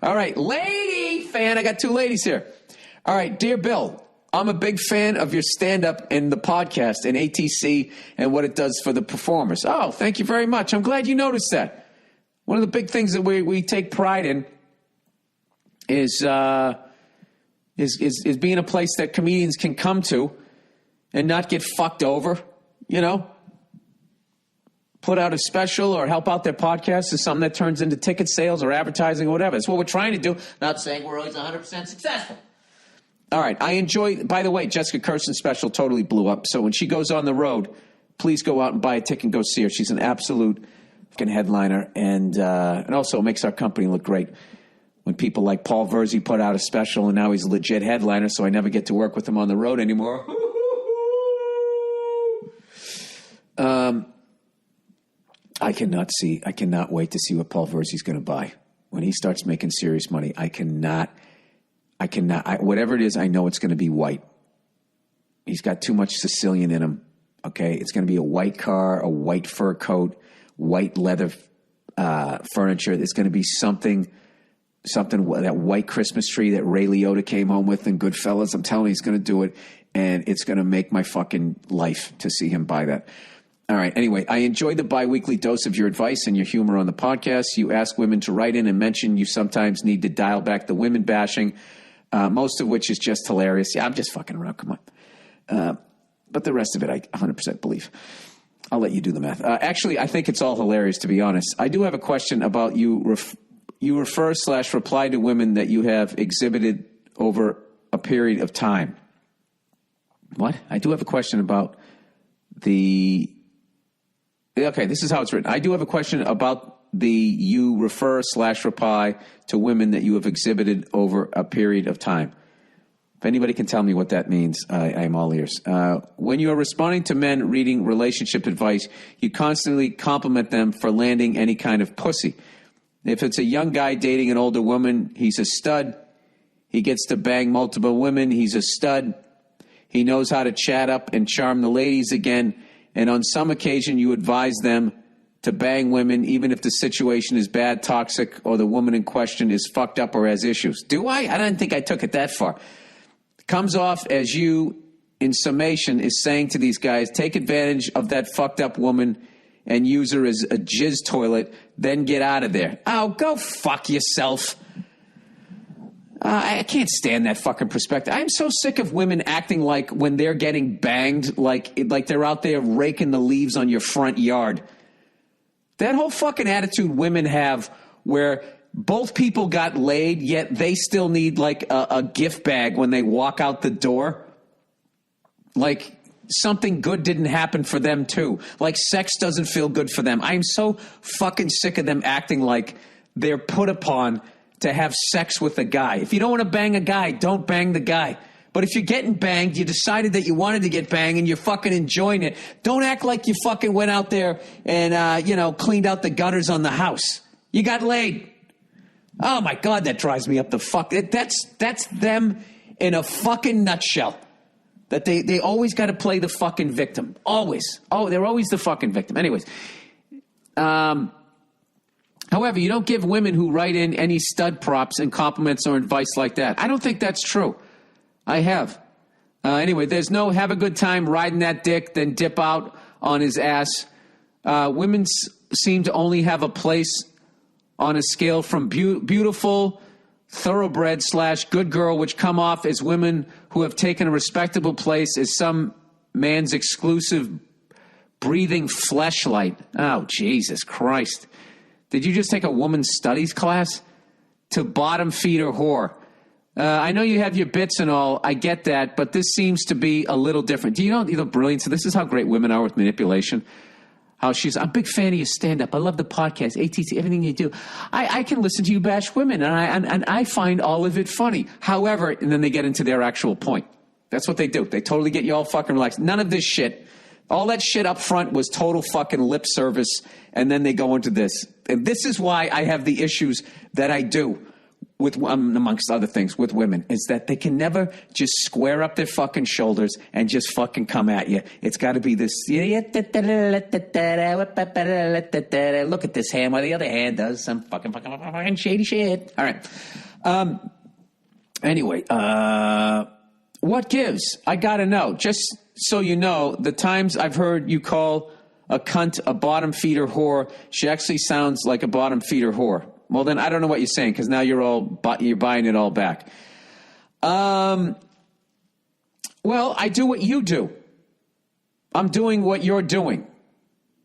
All right, lady fan. I got two ladies here. All right, dear Bill, I'm a big fan of your stand-up and the podcast and ATC and what it does for the performers. Oh, thank you very much. I'm glad you noticed that. One of the big things that we take pride in is being a place that comedians can come to and not get fucked over, you know? Put out a special or help out their podcast is something that turns into ticket sales or advertising or whatever. That's what we're trying to do. Not saying we're always 100% successful. All right. I enjoy, by the way, Jessica Kirsten's special totally blew up. So when she goes on the road, please go out and buy a ticket and go see her. She's an absolute fucking headliner. And also it makes our company look great. When people like Paul Verzi put out a special and now he's a legit headliner, so I never get to work with him on the road anymore. I cannot wait to see what Paul Verzi's going to buy. When he starts making serious money, whatever it is, I know it's going to be white. He's got too much Sicilian in him, okay? It's going to be a white car, a white fur coat, white leather furniture. It's going to be something, that white Christmas tree that Ray Liotta came home with in Goodfellas. I'm telling you, he's going to do it, and it's going to make my fucking life to see him buy that. All right. Anyway, I enjoy the biweekly dose of your advice and your humor on the podcast. You ask women to write in and mention you sometimes need to dial back the women bashing, most of which is just hilarious. Yeah, I'm just fucking around. Come on. But the rest of it, I 100% believe. I'll let you do the math. Actually, I think it's all hilarious, to be honest. I do have a question about you. You refer/reply to women that you have exhibited over a period of time. What? I do have a question about the... Okay, this is how it's written. I do have a question about the you refer/reply to women that you have exhibited over a period of time. If anybody can tell me what that means, I am all ears. When you are responding to men reading relationship advice, you constantly compliment them for landing any kind of pussy. If it's a young guy dating an older woman, he's a stud. He gets to bang multiple women, he's a stud. He knows how to chat up and charm the ladies again. And on some occasion, you advise them to bang women, even if the situation is bad, toxic, or the woman in question is fucked up or has issues. Do I? I don't think I took it that far. Comes off as you, in summation, is saying to these guys, take advantage of that fucked up woman and use her as a jizz toilet, then get out of there. Oh, go fuck yourself. I can't stand that fucking perspective. I'm so sick of women acting like when they're getting banged, like they're out there raking the leaves on your front yard. That whole fucking attitude women have where both people got laid, yet they still need like a gift bag when they walk out the door. Like something good didn't happen for them too. Like sex doesn't feel good for them. I'm so fucking sick of them acting like they're put upon to have sex with a guy. If you don't want to bang a guy, don't bang the guy. But if you're getting banged, you decided that you wanted to get banged and you're fucking enjoying it. Don't act like you fucking went out there and, cleaned out the gutters on the house. You got laid. Oh my God, that drives me up the fuck. That's them in a fucking nutshell. That they always got to play the fucking victim. Always. Oh, they're always the fucking victim. Anyways. However, you don't give women who write in any stud props and compliments or advice like that. I don't think that's true. I have. Anyway, there's no have a good time riding that dick, then dip out on his ass. Women seem to only have a place on a scale from beautiful, thoroughbred / good girl, which come off as women who have taken a respectable place as some man's exclusive breathing fleshlight. Oh, Jesus Christ. Did you just take a woman's studies class? To bottom feeder whore. I know you have your bits and all. I get that, but this seems to be a little different. Do you know the brilliance? This is how great women are with manipulation. How I'm a big fan of your stand-up. I love the podcast, ATC, everything you do. I can listen to you bash women, and I find all of it funny. However, and then they get into their actual point. That's what they do. They totally get you all fucking relaxed. None of this shit. All that shit up front was total fucking lip service, and then they go into this. And this is why I have the issues that I do with amongst other things with women is that they can never just square up their fucking shoulders and just fucking come at you. It's got to be this, look at this hand while the other hand does some fucking shady shit. All right. Anyway, what gives? I got to know. Just so you know, the times I've heard you call a cunt a bottom feeder whore, she actually sounds like a bottom feeder whore. Well, then I don't know what you're saying because now you're buying it all back. Well, I do what you do. I'm doing what you're doing.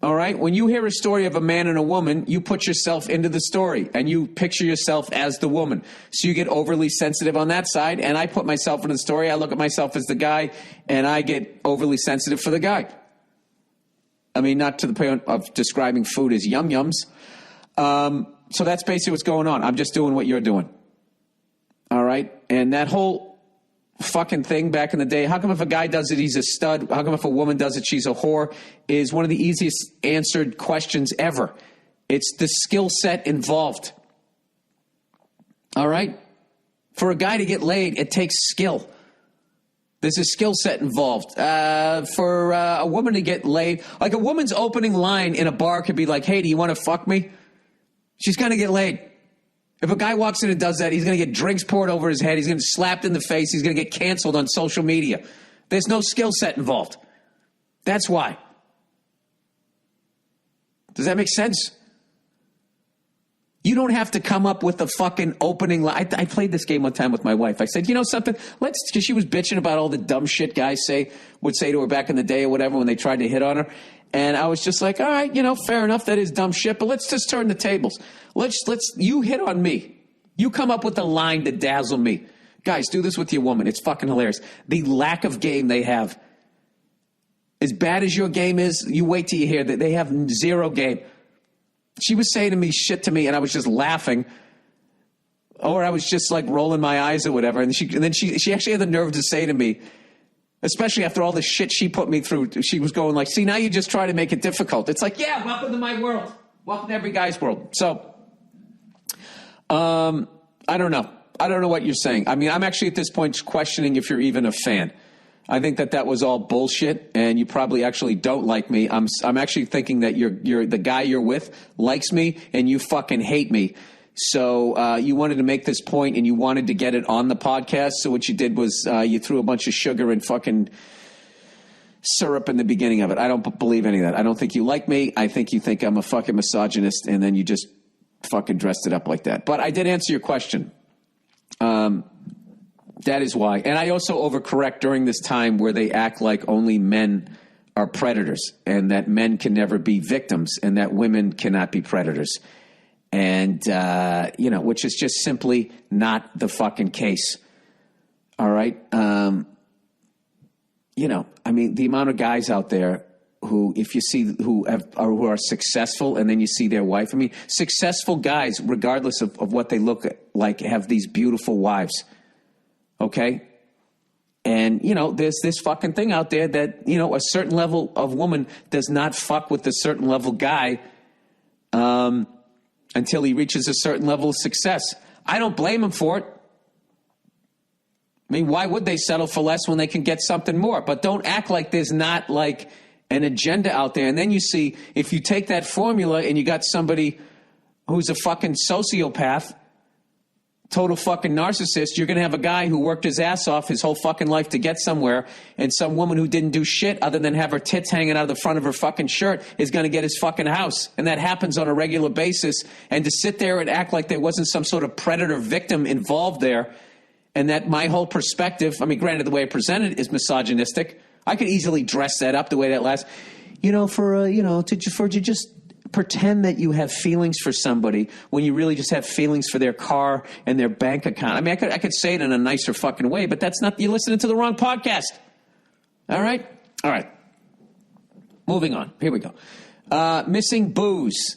All right? When you hear a story of a man and a woman, you put yourself into the story and you picture yourself as the woman. So you get overly sensitive on that side, and I put myself in the story. I look at myself as the guy, and I get overly sensitive for the guy. I mean, not to the point of describing food as yum-yums. So that's basically what's going on. I'm just doing what you're doing. All right? And that whole fucking thing back in the day, how come if a guy does it, he's a stud? How come if a woman does it, she's a whore? Is one of the easiest answered questions ever. It's the skill set involved. All right? For a guy to get laid, it takes skill. There's a skill set involved. For a woman to get laid, like a woman's opening line in a bar could be like, hey, do you want to fuck me? She's going to get laid. If a guy walks in and does that, he's going to get drinks poured over his head. He's going to get slapped in the face. He's going to get canceled on social media. There's no skill set involved. That's why. Does that make sense? You don't have to come up with a fucking opening line. I played this game one time with my wife. I said, you know something? Because she was bitching about all the dumb shit guys would say to her back in the day or whatever when they tried to hit on her. And I was just like, all right, fair enough. That is dumb shit. But let's just turn the tables. You hit on me. You come up with a line to dazzle me. Guys, do this with your woman. It's fucking hilarious. The lack of game they have. As bad as your game is, you wait till you hear that they have zero game. She was saying to me shit to me, and I was just laughing. Or I was just like rolling my eyes or whatever. And then she actually had the nerve to say to me, especially after all the shit she put me through, she was going like, see, now you just try to make it difficult. It's like, yeah, welcome to my world. Welcome to every guy's world. So, I don't know. I don't know what you're saying. I mean, I'm actually at this point questioning if you're even a fan. I think that was all bullshit, and you probably actually don't like me. I'm actually thinking that you're the guy you're with likes me, and you fucking hate me. So you wanted to make this point, and you wanted to get it on the podcast. So what you did was you threw a bunch of sugar and fucking syrup in the beginning of it. I don't believe any of that. I don't think you like me. I think you think I'm a fucking misogynist, and then you just fucking dressed it up like that. But I did answer your question. That is why. And I also overcorrect during this time where they act like only men are predators and that men can never be victims and that women cannot be predators. And, which is just simply not the fucking case. All right. The amount of guys out there who, if you see who are successful and then you see their wife, successful guys, regardless of what they look like, have these beautiful wives. Okay. And, there's this fucking thing out there that, a certain level of woman does not fuck with a certain level guy, until he reaches a certain level of success. I don't blame him for it. I mean, why would they settle for less when they can get something more? But don't act like there's not like an agenda out there. And then you see, if you take that formula and you got somebody who's a fucking sociopath, total fucking narcissist, you're going to have a guy who worked his ass off his whole fucking life to get somewhere, and some woman who didn't do shit other than have her tits hanging out of the front of her fucking shirt is going to get his fucking house. And that happens on a regular basis. And to sit there and act like there wasn't some sort of predator victim involved there, and that my whole perspective, granted the way I present it is misogynistic. I could easily dress that up the way that last, to just pretend that you have feelings for somebody when you really just have feelings for their car and their bank account. I could say it in a nicer fucking way, but that's not, you're listening to the wrong podcast. All right. Moving on. Here we go. Missing booze.